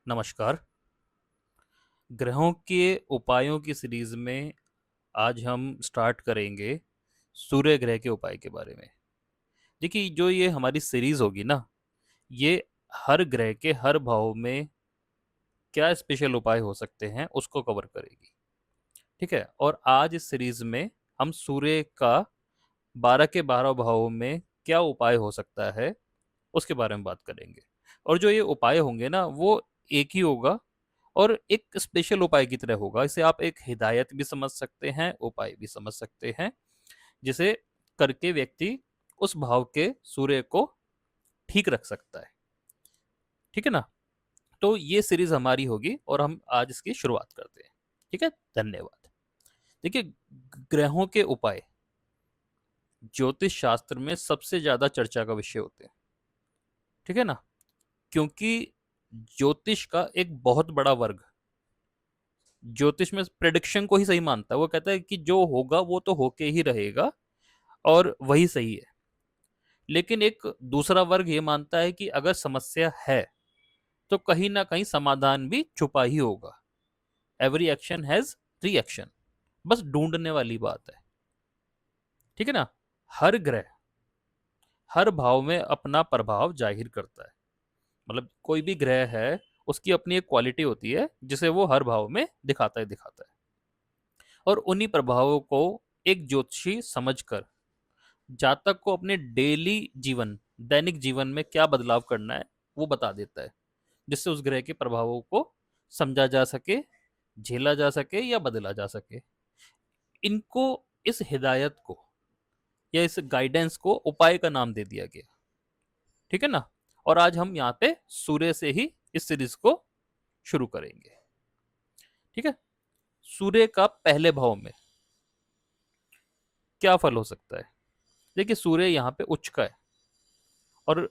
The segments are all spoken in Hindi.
नमस्कार। ग्रहों के उपायों की सीरीज में आज हम स्टार्ट करेंगे सूर्य ग्रह के उपाय के बारे में। देखिए, जो ये हमारी सीरीज होगी ना, ये हर ग्रह के हर भाव में क्या स्पेशल उपाय हो सकते हैं उसको कवर करेगी। ठीक है, और आज इस सीरीज में हम सूर्य का 12 के 12 भावों में क्या उपाय हो सकता है उसके बारे में बात करेंगे। और जो ये उपाय होंगे ना, वो एक ही होगा और एक स्पेशल उपाय की तरह होगा। इसे आप एक हिदायत भी समझ सकते हैं, उपाय भी समझ सकते हैं, जिसे करके व्यक्ति उस भाव के सूर्य को ठीक रख सकता है। ठीक है ना? तो ये सीरीज हमारी होगी और हम आज इसकी शुरुआत करते हैं। ठीक है, धन्यवाद। देखिए, ग्रहों के उपाय ज्योतिष शास्त्र में सबसे ज्यादा चर्चा का विषय होते हैं। ठीक है ना? क्योंकि ज्योतिष का एक बहुत बड़ा वर्ग ज्योतिष में प्रेडिक्शन को ही सही मानता है। वो कहता है कि जो होगा वो तो होके ही रहेगा और वही सही है। लेकिन एक दूसरा वर्ग ये मानता है कि अगर समस्या है तो कहीं ना कहीं समाधान भी छुपा ही होगा। एवरी एक्शन हैज रिएक्शन, बस ढूंढने वाली बात है। ठीक है ना? हर ग्रह हर भाव में अपना प्रभाव जाहिर करता है। मतलब कोई भी ग्रह है, उसकी अपनी एक क्वालिटी होती है जिसे वो हर भाव में दिखाता है। और उन्हीं प्रभावों को एक ज्योतिषी समझकर जातक को अपने डेली जीवन दैनिक जीवन में क्या बदलाव करना है वो बता देता है, जिससे उस ग्रह के प्रभावों को समझा जा सके, झेला जा सके या बदला जा सके। इनको इस हिदायत को या इस गाइडेंस को उपाय का नाम दे दिया गया। ठीक है ना? और आज हम यहाँ पे सूर्य से ही इस सीरीज को शुरू करेंगे। ठीक है, सूर्य का पहले भाव में क्या फल हो सकता है? देखिए, सूर्य यहाँ पे उच्च का है और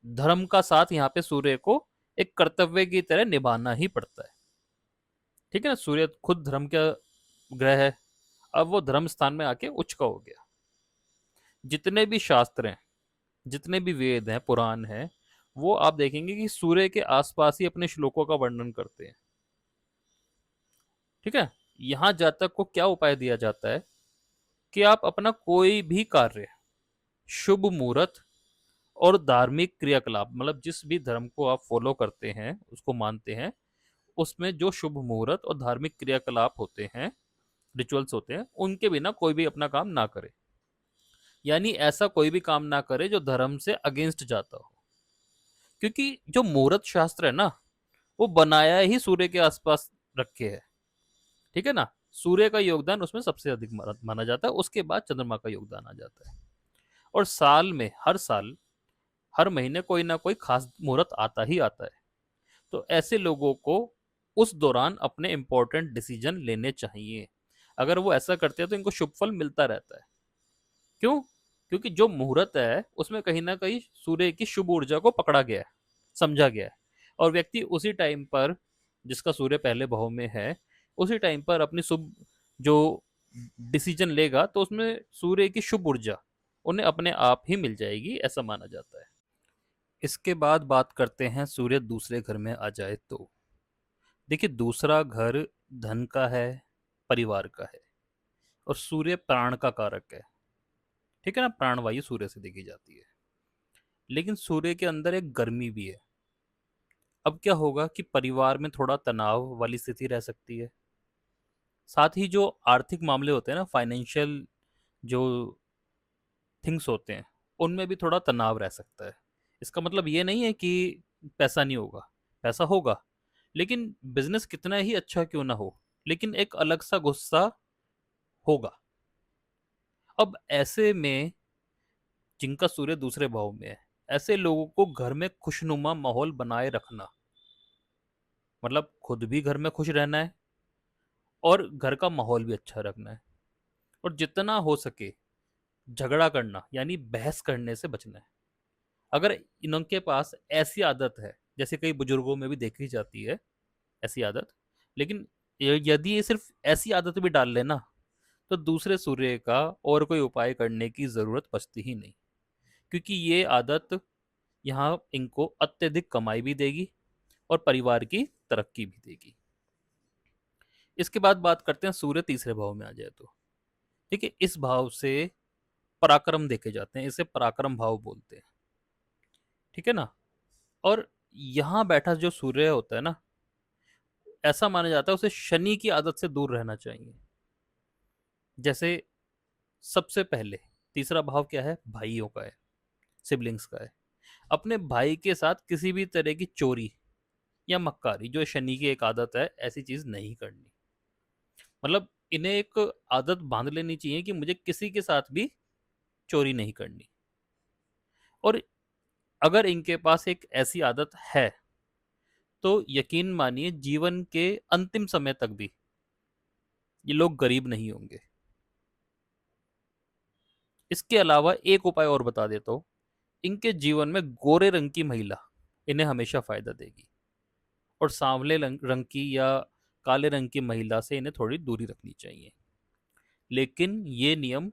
धर्म का साथ यहाँ पे सूर्य को एक कर्तव्य की तरह निभाना ही पड़ता है। ठीक है ना? सूर्य खुद धर्म का ग्रह है, अब वो धर्म स्थान में आके उच्च का हो गया। जितने भी शास्त्र हैं, जितने भी वेद हैं, पुराण हैं, वो आप देखेंगे कि सूर्य के आसपास ही अपने श्लोकों का वर्णन करते हैं। ठीक है, यहाँ जातक को क्या उपाय दिया जाता है कि आप अपना कोई भी कार्य, शुभ मुहूर्त और धार्मिक क्रियाकलाप, मतलब जिस भी धर्म को आप फॉलो करते हैं, उसको मानते हैं, उसमें जो शुभ मुहूर्त और धार्मिक क्रियाकलाप होते हैं, रिचुअल्स होते हैं, उनके बिना कोई भी अपना काम ना करे। यानी ऐसा कोई भी काम ना करे जो धर्म से अगेंस्ट जाता हो। क्योंकि जो मुहूर्त शास्त्र है ना, वो बनाया ही सूर्य के आसपास रखे है। ठीक है ना? सूर्य का योगदान उसमें सबसे अधिक माना जाता है, उसके बाद चंद्रमा का योगदान आ जाता है। और साल में हर साल हर महीने कोई ना कोई खास मुहूर्त आता ही आता है। तो ऐसे लोगों को उस दौरान अपने इंपॉर्टेंट डिसीजन लेने चाहिए। अगर वो ऐसा करते हैं तो इनको शुभ फल मिलता रहता है। क्यों? क्योंकि जो मुहूर्त है उसमें कहीं ना कहीं सूर्य की शुभ ऊर्जा को पकड़ा गया है, समझा गया है। और व्यक्ति उसी टाइम पर, जिसका सूर्य पहले भाव में है, उसी टाइम पर अपनी शुभ जो डिसीजन लेगा तो उसमें सूर्य की शुभ ऊर्जा उन्हें अपने आप ही मिल जाएगी, ऐसा माना जाता है। इसके बाद बात करते हैं सूर्य दूसरे घर में आ जाए तो। देखिए, दूसरा घर धन का है, परिवार का है, और सूर्य प्राण का कारक है। ठीक है ना? प्राणवायु सूर्य से देखी जाती है। लेकिन सूर्य के अंदर एक गर्मी भी है। अब क्या होगा कि परिवार में थोड़ा तनाव वाली स्थिति रह सकती है। साथ ही जो आर्थिक मामले होते हैं ना, फाइनेंशियल जो थिंग्स होते हैं, उनमें भी थोड़ा तनाव रह सकता है। इसका मतलब ये नहीं है कि पैसा नहीं होगा, पैसा होगा, लेकिन बिजनेस कितना ही अच्छा क्यों ना हो, लेकिन एक अलग सा गुस्सा होगा। अब ऐसे में जिनका सूर्य दूसरे भाव में है, ऐसे लोगों को घर में खुशनुमा माहौल बनाए रखना, मतलब खुद भी घर में खुश रहना है और घर का माहौल भी अच्छा रखना है। और जितना हो सके झगड़ा करना यानी बहस करने से बचना है। अगर इनके पास ऐसी आदत है, जैसे कई बुजुर्गों में भी देखी जाती है ऐसी आदत, लेकिन यदि ये सिर्फ ऐसी आदत भी डाल लेना, तो दूसरे सूर्य का और कोई उपाय करने की जरूरत बचती ही नहीं। क्योंकि ये आदत यहाँ इनको अत्यधिक कमाई भी देगी और परिवार की तरक्की भी देगी। इसके बाद बात करते हैं सूर्य तीसरे भाव में आ जाए तो। देखिए इस भाव से पराक्रम देखे जाते हैं, इसे पराक्रम भाव बोलते हैं। ठीक है ना। और यहाँ बैठा जो सूर्य होता है ना, ऐसा माना जाता है उसे शनि की आदत से दूर रहना चाहिए। जैसे सबसे पहले तीसरा भाव क्या है, भाइयों का है, सिबलिंग्स का है। अपने भाई के साथ किसी भी तरह की चोरी या मक्कारी, जो शनि की एक आदत है, ऐसी चीज नहीं करनी। मतलब इन्हें एक आदत बांध लेनी चाहिए कि मुझे किसी के साथ भी चोरी नहीं करनी। और अगर इनके पास एक ऐसी आदत है तो यकीन मानिए जीवन के अंतिम समय तक भी ये लोग गरीब नहीं होंगे। इसके अलावा एक उपाय और बता देता हूं, इनके जीवन में गोरे रंग की महिला इन्हें हमेशा फायदा देगी, और सांवले रंग की या काले रंग की महिला से इन्हें थोड़ी दूरी रखनी चाहिए। लेकिन ये नियम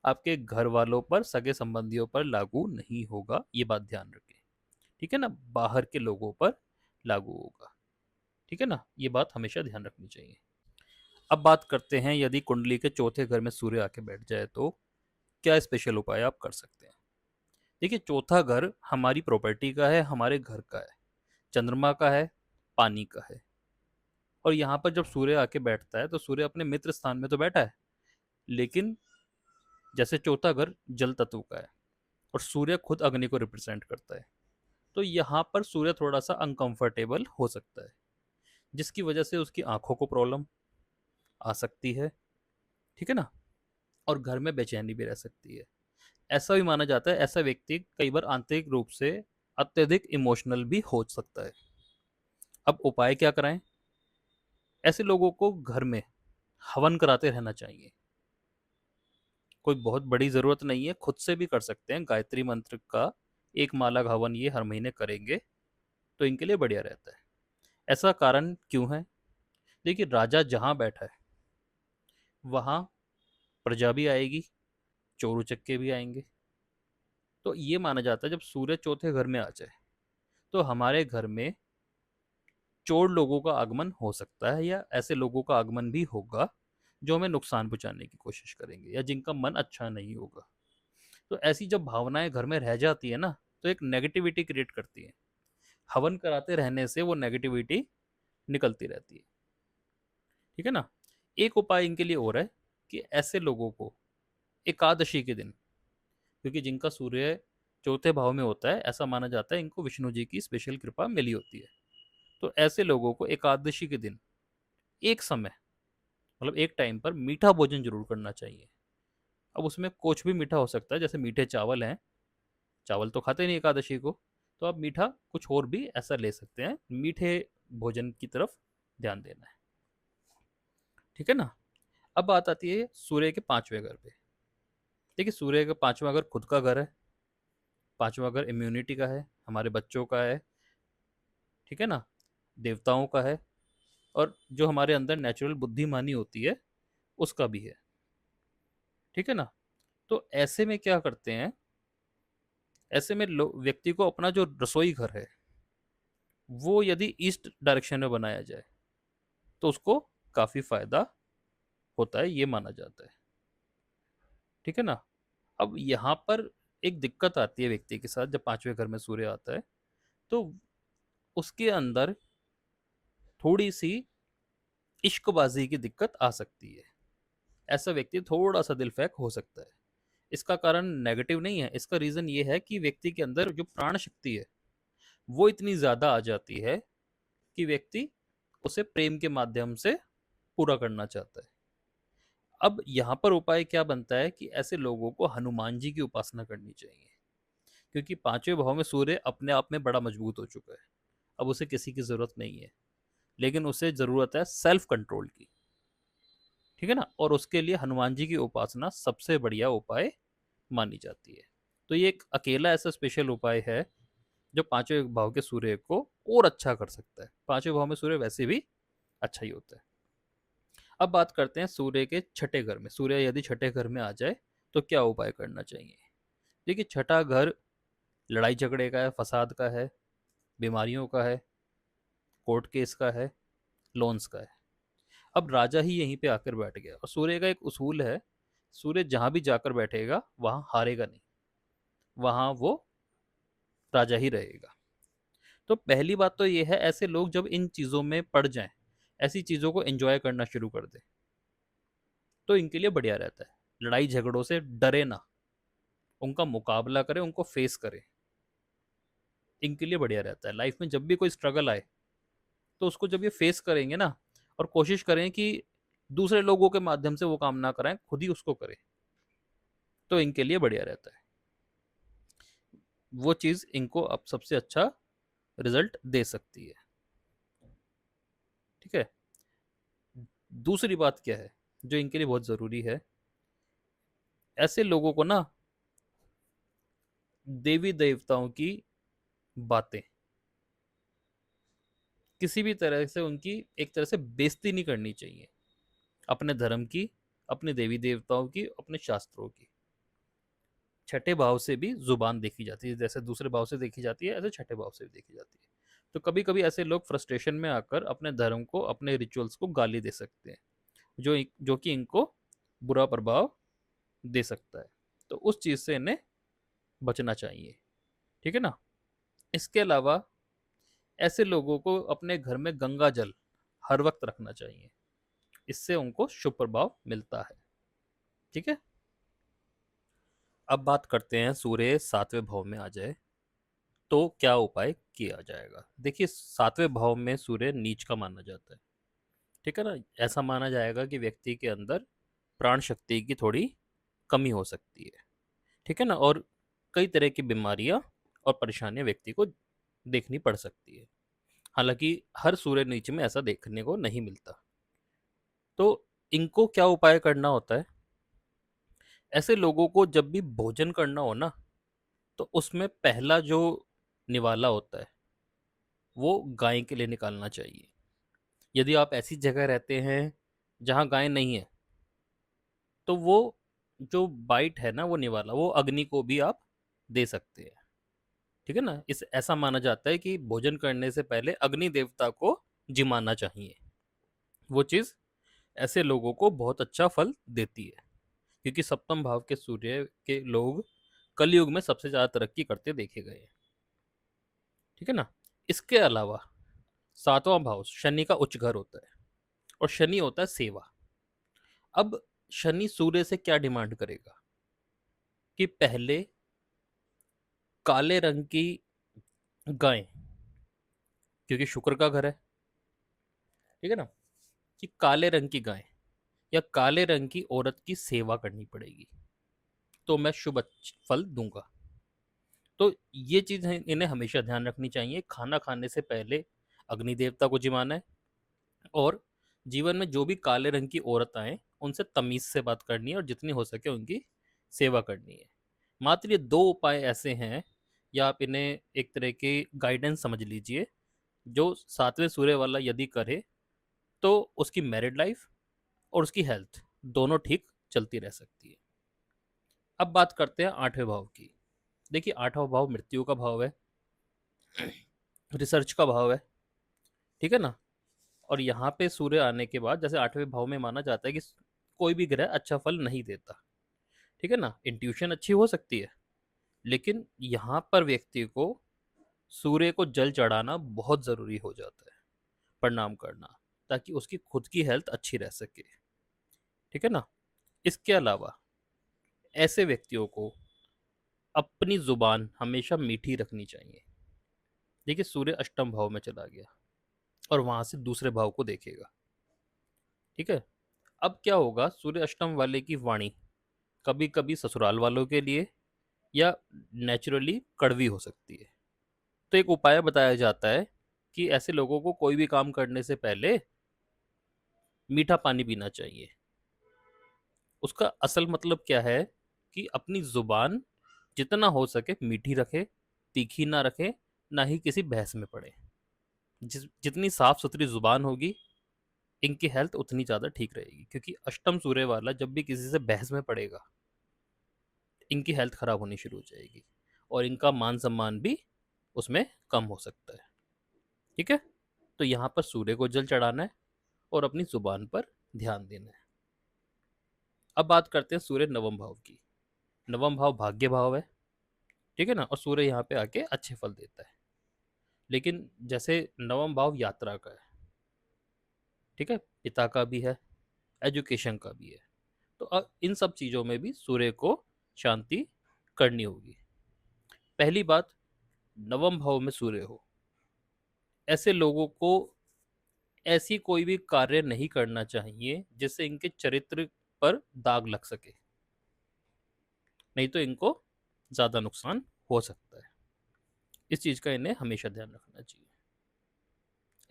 आपके घर वालों पर, सगे संबंधियों पर लागू नहीं होगा, ये बात ध्यान रखें। ठीक है ना, बाहर के लोगों पर लागू होगा। ठीक है ना, ये बात हमेशा ध्यान रखनी चाहिए। अब बात करते हैं यदि कुंडली के चौथे घर में सूर्य आके बैठ जाए तो क्या स्पेशल उपाय आप कर सकते हैं। देखिए चौथा घर हमारी प्रॉपर्टी का है, हमारे घर का है, चंद्रमा का है, पानी का है। और यहाँ पर जब सूर्य आके बैठता है तो सूर्य अपने मित्र स्थान में तो बैठा है, लेकिन जैसे चौथा घर जल तत्व का है और सूर्य खुद अग्नि को रिप्रेजेंट करता है, तो यहाँ पर सूर्य थोड़ा सा अनकंफर्टेबल हो सकता है, जिसकी वजह से उसकी आंखों को प्रॉब्लम आ सकती है। ठीक है ना, और घर में बेचैनी भी रह सकती है। ऐसा भी माना जाता है ऐसा व्यक्ति कई बार आंतरिक रूप से अत्यधिक इमोशनल भी हो सकता है। अब उपाय क्या कराएं, ऐसे लोगों को घर में हवन कराते रहना चाहिए। कोई बहुत बड़ी जरूरत नहीं है, खुद से भी कर सकते हैं। गायत्री मंत्र का एक माला का हवन ये हर महीने करेंगे तो इनके लिए बढ़िया रहता है। ऐसा कारण क्यों है, देखिए राजा जहां बैठा है वहां प्रजा भी आएगी, चोर उचक्के भी आएंगे। तो ये माना जाता है जब सूर्य चौथे घर में आ जाए तो हमारे घर में चोर लोगों का आगमन हो सकता है, या ऐसे लोगों का आगमन भी होगा जो हमें नुकसान पहुंचाने की कोशिश करेंगे या जिनका मन अच्छा नहीं होगा। तो ऐसी जब भावनाएं घर में रह जाती है ना, तो एक नेगेटिविटी क्रिएट करती है। हवन कराते रहने से वो नेगेटिविटी निकलती रहती है। ठीक है ना। एक उपाय इनके लिए और है कि ऐसे लोगों को एकादशी के दिन, क्योंकि जिनका सूर्य चौथे भाव में होता है ऐसा माना जाता है इनको विष्णु जी की स्पेशल कृपा मिली होती है, तो ऐसे लोगों को एकादशी के दिन एक समय, मतलब एक टाइम पर मीठा भोजन जरूर करना चाहिए। अब उसमें कुछ भी मीठा हो सकता है, जैसे मीठे चावल हैं, चावल तो खाते नहीं एकादशी को, तो आप मीठा कुछ और भी ऐसा ले सकते हैं, मीठे भोजन की तरफ ध्यान देना है। ठीक है ना। अब बात आती है सूर्य के पांचवें घर पे। देखिए सूर्य का पांचवा घर खुद का घर है, पांचवा घर इम्यूनिटी का है, हमारे बच्चों का है। ठीक है ना, देवताओं का है, और जो हमारे अंदर नेचुरल बुद्धिमानी होती है उसका भी है। ठीक है ना। तो ऐसे में क्या करते हैं, ऐसे में व्यक्ति को अपना जो रसोई घर है वो यदि ईस्ट डायरेक्शन में बनाया जाए तो उसको काफी फायदा होता है, ये माना जाता है। ठीक है ना। अब यहाँ पर एक दिक्कत आती है व्यक्ति के साथ जब पांचवें घर में सूर्य आता है, तो उसके अंदर थोड़ी सी इश्कबाजी की दिक्कत आ सकती है। ऐसा व्यक्ति थोड़ा सा दिल फेंक हो सकता है। इसका कारण नेगेटिव नहीं है, इसका रीजन ये है कि व्यक्ति के अंदर जो प्राण शक्ति है वो इतनी ज्यादा आ जाती है कि व्यक्ति उसे प्रेम के माध्यम से पूरा करना चाहता है। अब यहाँ पर उपाय क्या बनता है कि ऐसे लोगों को हनुमान जी की उपासना करनी चाहिए, क्योंकि पांचवें भाव में सूर्य अपने आप में बड़ा मजबूत हो चुका है। अब उसे किसी की जरूरत नहीं है, लेकिन उसे जरूरत है सेल्फ कंट्रोल की। ठीक है ना, और उसके लिए हनुमान जी की उपासना सबसे बढ़िया उपाय मानी जाती है। तो ये एक अकेला ऐसा स्पेशल उपाय है जो पांचवें भाव के सूर्य को और अच्छा कर सकता है। पांचवें भाव में सूर्य वैसे भी अच्छा ही होता है। अब बात करते हैं सूर्य के छठे घर में। सूर्य यदि छठे घर में आ जाए तो क्या उपाय करना चाहिए। देखिए छठा घर लड़ाई झगड़े का है, फसाद का है, बीमारियों का है। कोर्ट केस का है, लोन्स का है। अब राजा ही यहीं पे आकर बैठ गया, और सूर्य का एक उसूल है, सूर्य जहां भी जाकर बैठेगा वहां हारेगा नहीं, वहां वो राजा ही रहेगा। तो पहली बात तो ये है, ऐसे लोग जब इन चीजों में पड़ जाएं, ऐसी चीजों को एंजॉय करना शुरू कर दे, तो इनके लिए बढ़िया रहता है। लड़ाई झगड़ों से डरे ना, उनका मुकाबला करें, उनको फेस करें, इनके लिए बढ़िया रहता है। लाइफ में जब भी कोई स्ट्रगल आए, तो उसको जब ये फेस करेंगे ना, और कोशिश करें कि दूसरे लोगों के माध्यम से वो काम ना कराएं, खुद ही उसको करें, तो इनके लिए बढ़िया रहता है। वो चीज इनको अब सबसे अच्छा रिजल्ट दे सकती है। ठीक है। दूसरी बात क्या है जो इनके लिए बहुत जरूरी है, ऐसे लोगों को ना देवी देवताओं की बातें किसी भी तरह से, उनकी एक तरह से बेइज्जती नहीं करनी चाहिए, अपने धर्म की, अपने देवी देवताओं की, अपने शास्त्रों की। छठे भाव से भी जुबान देखी जाती है, जैसे दूसरे भाव से देखी जाती है, ऐसे छठे भाव से भी देखी जाती है। तो कभी कभी ऐसे लोग फ्रस्ट्रेशन में आकर अपने धर्म को, अपने रिचुअल्स को गाली दे सकते हैं, जो कि इनको बुरा प्रभाव दे सकता है। तो उस चीज से इन्हें बचना चाहिए। ठीक है ना। इसके अलावा ऐसे लोगों को अपने घर में गंगा जल हर वक्त रखना चाहिए, इससे उनको शुभ प्रभाव मिलता है। ठीक है। अब बात करते हैं, सूर्य सातवें भाव में आ जाए तो क्या उपाय किया जाएगा। देखिए, सातवें भाव में सूर्य नीच का माना जाता है। ठीक है ना। ऐसा माना जाएगा कि व्यक्ति के अंदर प्राण शक्ति की थोड़ी कमी हो सकती है। ठीक है ना। और कई तरह की बीमारियां और परेशानियां व्यक्ति को देखनी पड़ सकती है। हालांकि हर सूर्य नीच में ऐसा देखने को नहीं मिलता। तो इनको क्या उपाय करना होता है, ऐसे लोगों को जब भी भोजन करना हो ना, तो उसमें पहला जो निवाला होता है वो गाय के लिए निकालना चाहिए। यदि आप ऐसी जगह रहते हैं जहां गाय नहीं है, तो वो जो बाइट है ना, वो निवाला, वो अग्नि को भी आप दे सकते हैं। ठीक है ना। इस ऐसा माना जाता है कि भोजन करने से पहले अग्नि देवता को जिमाना चाहिए। वो चीज ऐसे लोगों को बहुत अच्छा फल देती है, क्योंकि सप्तम भाव के सूर्य के लोग कलयुग में सबसे ज्यादा तरक्की करते देखे गए हैं। ठीक है ना। इसके अलावा सातवां भाव शनि का उच्च घर होता है, और शनि होता है सेवा। अब शनि सूर्य से क्या डिमांड करेगा कि पहले काले रंग की गाय, क्योंकि शुक्र का घर है, ठीक है ना, कि काले रंग की गाय या काले रंग की औरत की सेवा करनी पड़ेगी, तो मैं शुभ फल दूंगा। तो ये चीज इन्हें हमेशा ध्यान रखनी चाहिए। खाना खाने से पहले अग्नि देवता को जिमाना है, और जीवन में जो भी काले रंग की औरत आए उनसे तमीज से बात करनी है, और जितनी हो सके उनकी सेवा करनी है। मात्र ये दो उपाय ऐसे हैं, या आप इन्हें एक तरह की गाइडेंस समझ लीजिए, जो सातवें सूर्य वाला यदि करे तो उसकी मैरिड लाइफ और उसकी हेल्थ दोनों ठीक चलती रह सकती है। अब बात करते हैं आठवें भाव की। देखिए, आठवां भाव मृत्यु का भाव है, रिसर्च का भाव है। ठीक है ना। और यहाँ पे सूर्य आने के बाद, जैसे आठवें भाव में माना जाता है कि कोई भी ग्रह अच्छा फल नहीं देता। ठीक है ना। इंट्यूशन अच्छी हो सकती है, लेकिन यहाँ पर व्यक्ति को सूर्य को जल चढ़ाना बहुत जरूरी हो जाता है, प्रणाम करना, ताकि उसकी खुद की हेल्थ अच्छी रह सके। ठीक है ना। इसके अलावा ऐसे व्यक्तियों को अपनी जुबान हमेशा मीठी रखनी चाहिए। देखिए, सूर्य अष्टम भाव में चला गया और वहां से दूसरे भाव को देखेगा। ठीक है। अब क्या होगा, सूर्य अष्टम वाले की वाणी कभी कभी ससुराल वालों के लिए या नेचुरली कड़वी हो सकती है। तो एक उपाय बताया जाता है कि ऐसे लोगों को कोई भी काम करने से पहले मीठा पानी पीना चाहिए। उसका असल मतलब क्या है कि अपनी जुबान जितना हो सके मीठी रखे, तीखी ना रखे, ना ही किसी बहस में पड़े। जितनी साफ सुथरी जुबान होगी, इनकी हेल्थ उतनी ज़्यादा ठीक रहेगी, क्योंकि अष्टम सूर्य वाला जब भी किसी से बहस में पड़ेगा, इनकी हेल्थ खराब होनी शुरू हो जाएगी, और इनका मान सम्मान भी उसमें कम हो सकता है। ठीक है। तो यहाँ पर सूर्य को जल चढ़ाना है और अपनी जुबान पर ध्यान देना है। अब बात करते हैं सूर्य नवम भाव की। नवम भाव भाग्य भाव है, ठीक है ना, और सूर्य यहाँ पे आके अच्छे फल देता है। लेकिन जैसे नवम भाव यात्रा का है, ठीक है, पिता का भी है, एजुकेशन का भी है, तो अब इन सब चीजों में भी सूर्य को शांति करनी होगी। पहली बात, नवम भाव में सूर्य हो, ऐसे लोगों को ऐसी कोई भी कार्य नहीं करना चाहिए जिससे इनके चरित्र पर दाग लग सके, नहीं तो इनको ज्यादा नुकसान हो सकता है। इस चीज का इन्हें हमेशा ध्यान रखना चाहिए।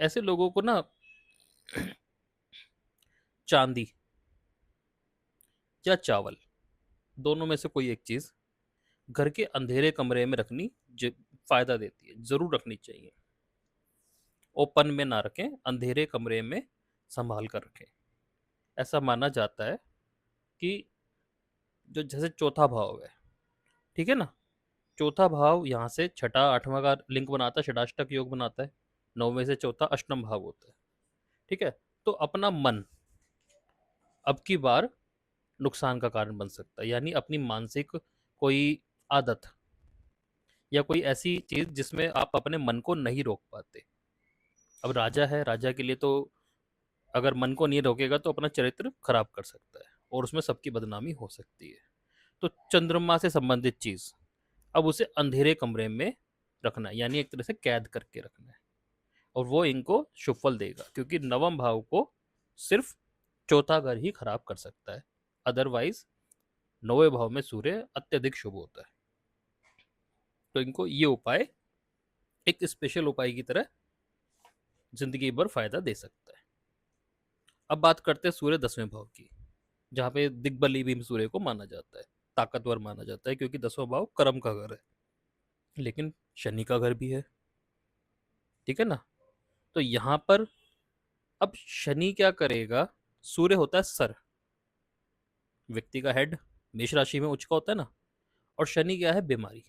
ऐसे लोगों को ना चांदी या चावल, दोनों में से कोई एक चीज घर के अंधेरे कमरे में रखनी फायदा देती है, जरूर रखनी चाहिए। ओपन में ना रखें, अंधेरे कमरे में संभाल कर रखें। ऐसा माना जाता है कि जो जैसे चौथा भाव है, ठीक है ना, चौथा भाव यहाँ से छठा आठवां का लिंक बनाता है, षडाष्टक योग बनाता है। नौवें से चौथा अष्टम भाव होता है, ठीक है। तो अपना मन अब की बार नुकसान का कारण बन सकता है, यानी अपनी मानसिक कोई आदत या कोई ऐसी चीज जिसमें आप अपने मन को नहीं रोक पाते। अब राजा है, राजा के लिए तो अगर मन को नहीं रोकेगा तो अपना चरित्र खराब कर सकता है और उसमें सबकी बदनामी हो सकती है। तो चंद्रमा से संबंधित चीज अब उसे अंधेरे कमरे में रखना है, यानी एक तरह से कैद करके रखना है, और वो इनको शुभ फल देगा, क्योंकि नवम भाव को सिर्फ चौथा घर ही खराब कर सकता है। अदरवाइज नौवें भाव में सूर्य अत्यधिक शुभ होता है। तो इनको ये उपाय एक स्पेशल उपाय की तरह जिंदगी भर फायदा दे सकता है। अब बात करते हैं सूर्य दसवें भाव की, जहां पे दिग्बली भी सूर्य को माना जाता है, ताकतवर माना जाता है, क्योंकि दसवां भाव कर्म का घर है, लेकिन शनि का घर भी है, ठीक है ना। तो यहां पर अब शनि क्या करेगा, सूर्य होता है सर, व्यक्ति का हेड, मेष राशि में उच्च का होता है ना, और शनि क्या है, बीमारी।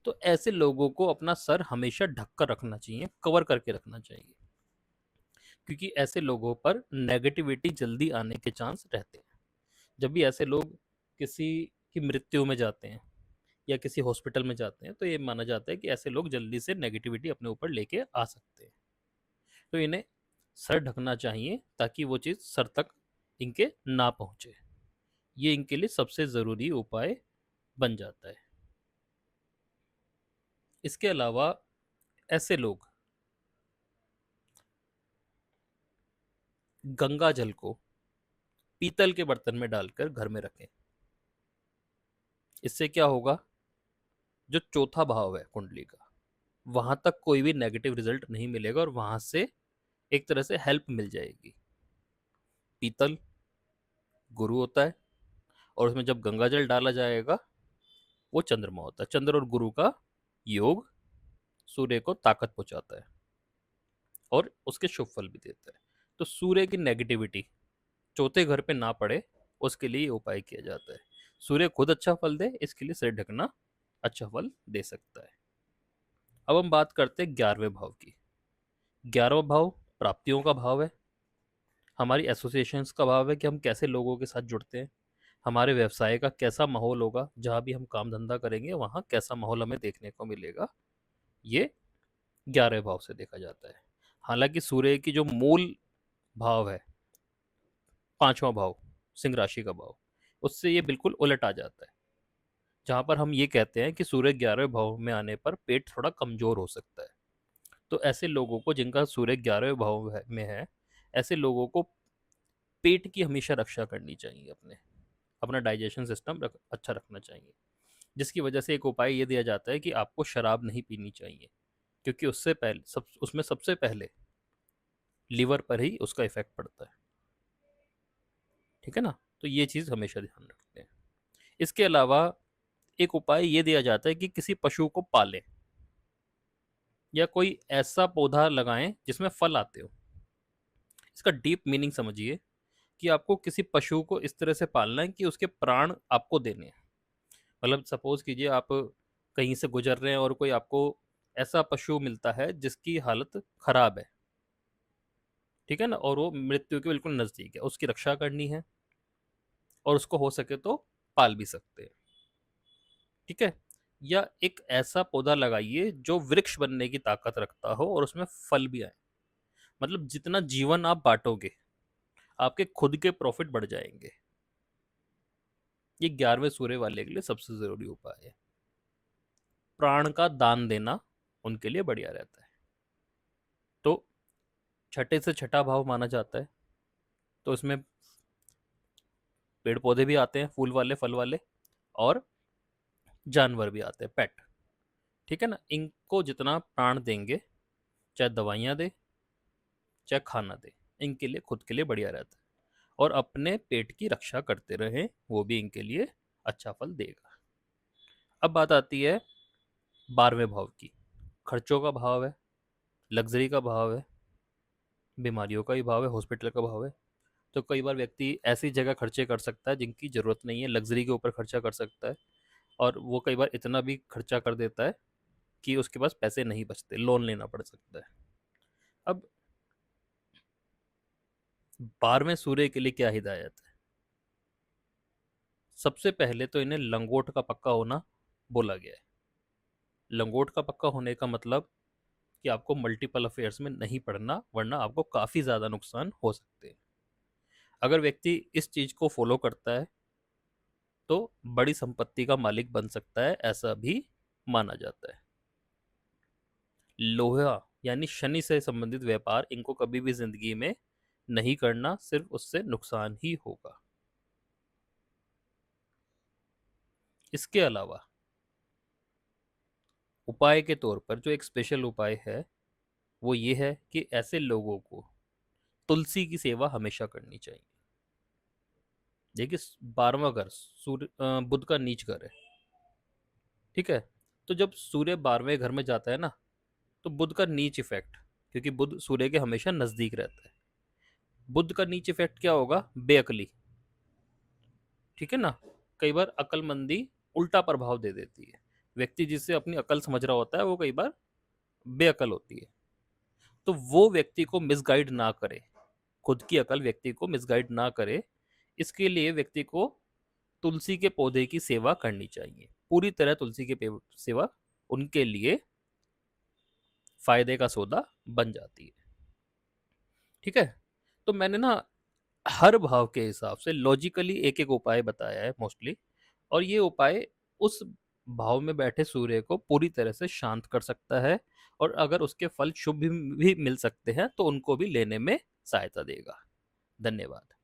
तो ऐसे लोगों को अपना सर हमेशा ढक कर रखना चाहिए, कवर करके रखना चाहिए, क्योंकि ऐसे लोगों पर नेगेटिविटी जल्दी आने के चांस रहते हैं। जब भी ऐसे लोग किसी की मृत्यु में जाते हैं या किसी हॉस्पिटल में जाते हैं, तो ये माना जाता है कि ऐसे लोग जल्दी से नेगेटिविटी अपने ऊपर लेके आ सकते हैं। तो इन्हें सर ढकना चाहिए ताकि वो चीज़ सर तक इनके ना पहुंचे। ये इनके लिए सबसे ज़रूरी उपाय बन जाता है। इसके अलावा ऐसे लोग गंगा जल को पीतल के बर्तन में डालकर घर में रखें। इससे क्या होगा, जो चौथा भाव है कुंडली का, वहां तक कोई भी नेगेटिव रिजल्ट नहीं मिलेगा और वहां से एक तरह से हेल्प मिल जाएगी। पीतल गुरु होता है, और उसमें जब गंगा जल डाला जाएगा वो चंद्रमा होता है। चंद्र और गुरु का योग सूर्य को ताकत पहुंचाता है और उसके शुभ फल भी देता है। तो सूर्य की नेगेटिविटी चौथे घर पे ना पड़े, उसके लिए ये उपाय किया जाता है। सूर्य खुद अच्छा फल दे, इसके लिए सिर ढकना अच्छा फल दे सकता है। अब हम बात करते हैं 11वें भाव की। 11वां भाव प्राप्तियों का भाव है, हमारी एसोसिएशंस का भाव है कि हम कैसे लोगों के साथ जुड़ते हैं, हमारे व्यवसाय का कैसा माहौल होगा, जहाँ भी हम काम धंधा करेंगे वहाँ कैसा माहौल हमें देखने को मिलेगा, ये 11वें भाव से देखा जाता है। हालांकि सूर्य की जो मूल भाव है, 5वां भाव, सिंह राशि का भाव, उससे ये बिल्कुल उलट आ जाता है, जहाँ पर हम ये कहते हैं कि सूर्य 11वें भाव में आने पर पेट थोड़ा कमजोर हो सकता है। तो ऐसे लोगों को जिनका सूर्य 11वें भाव में है, ऐसे लोगों को पेट की हमेशा रक्षा करनी चाहिए, अपना डाइजेशन सिस्टम अच्छा रखना चाहिए। जिसकी वजह से एक उपाय ये दिया जाता है कि आपको शराब नहीं पीनी चाहिए, क्योंकि उससे पहले उसमें सबसे पहले लीवर पर ही उसका इफेक्ट पड़ता है, ठीक है ना। तो ये चीज़ हमेशा ध्यान रखते हैं। इसके अलावा एक उपाय ये दिया जाता है कि किसी पशु को पालें या कोई ऐसा पौधा लगाएं जिसमें फल आते हो। इसका डीप मीनिंग समझिए कि आपको किसी पशु को इस तरह से पालना है कि उसके प्राण आपको देने हैं। मतलब सपोज कीजिए आप कहीं से गुजर रहे हैं और कोई आपको ऐसा पशु मिलता है जिसकी हालत खराब है, ठीक है ना, और वो मृत्यु के बिल्कुल नजदीक है, उसकी रक्षा करनी है और उसको हो सके तो पाल भी सकते हैं। ठीक है। या एक ऐसा पौधा लगाइए जो वृक्ष बनने की ताकत रखता हो और उसमें फल भी आए। मतलब जितना जीवन आप बांटोगे, आपके खुद के प्रॉफिट बढ़ जाएंगे। ये 11वें सूर्य वाले के लिए सबसे जरूरी उपाय है। प्राण का दान देना उनके लिए बढ़िया रहता है। तो छठे से छठा भाव माना जाता है, तो इसमें पेड़ पौधे भी आते हैं, फूल वाले, फल वाले, और जानवर भी आते हैं, पेट। ठीक है ना, इनको जितना प्राण देंगे, चाहे दवाइयां दे चाहे खाना दे, इनके लिए खुद के लिए बढ़िया रहता है। और अपने पेट की रक्षा करते रहें, वो भी इनके लिए अच्छा फल देगा। अब बात आती है 12वें भाव की। खर्चों का भाव है, लग्जरी का भाव है, बीमारियों का ही भाव है, हॉस्पिटल का भाव है। तो कई बार व्यक्ति ऐसी जगह खर्चे कर सकता है जिनकी जरूरत नहीं है, लग्जरी के ऊपर खर्चा कर सकता है, और वो कई बार इतना भी खर्चा कर देता है कि उसके पास पैसे नहीं बचते, लोन लेना पड़ सकता है। अब 12वें सूर्य के लिए क्या हिदायत है? सबसे पहले तो इन्हें लंगोट का पक्का होना बोला गया है। लंगोट का पक्का होने का मतलब कि आपको मल्टीपल अफेयर्स में नहीं पड़ना, वरना आपको काफी ज्यादा नुकसान हो सकते हैं। अगर व्यक्ति इस चीज को फॉलो करता है तो बड़ी संपत्ति का मालिक बन सकता है, ऐसा भी माना जाता है। लोहा यानी शनि से संबंधित व्यापार इनको कभी भी जिंदगी में नहीं करना, सिर्फ उससे नुकसान ही होगा। इसके अलावा उपाय के तौर पर जो एक स्पेशल उपाय है, वो ये है कि ऐसे लोगों को तुलसी की सेवा हमेशा करनी चाहिए। देखिए, 12वां घर सूर्य बुध का नीच घर है। ठीक है। तो जब सूर्य 12वें घर में जाता है ना, तो बुध का नीच इफेक्ट, क्योंकि बुध सूर्य के हमेशा नजदीक रहता है, बुध का नीच इफेक्ट क्या होगा? बेअकली। ठीक है ना, कई बार अकलमंदी उल्टा प्रभाव दे देती है। व्यक्ति जिससे अपनी अकल समझ रहा होता है, वो कई बार बेअकल होती है। तो वो व्यक्ति को मिसगाइड ना करे, खुद की अकल व्यक्ति को मिसगाइड ना करे, इसके लिए व्यक्ति को तुलसी के पौधे की सेवा करनी चाहिए। पूरी तरह तुलसी की सेवा उनके लिए फायदे का सौदा बन जाती है। ठीक है। तो मैंने ना हर भाव के हिसाब से लॉजिकली एक एक उपाय बताया है मोस्टली, और ये उपाय उस भाव में बैठे सूर्य को पूरी तरह से शांत कर सकता है, और अगर उसके फल शुभ भी मिल सकते हैं तो उनको भी लेने में सहायता देगा। धन्यवाद।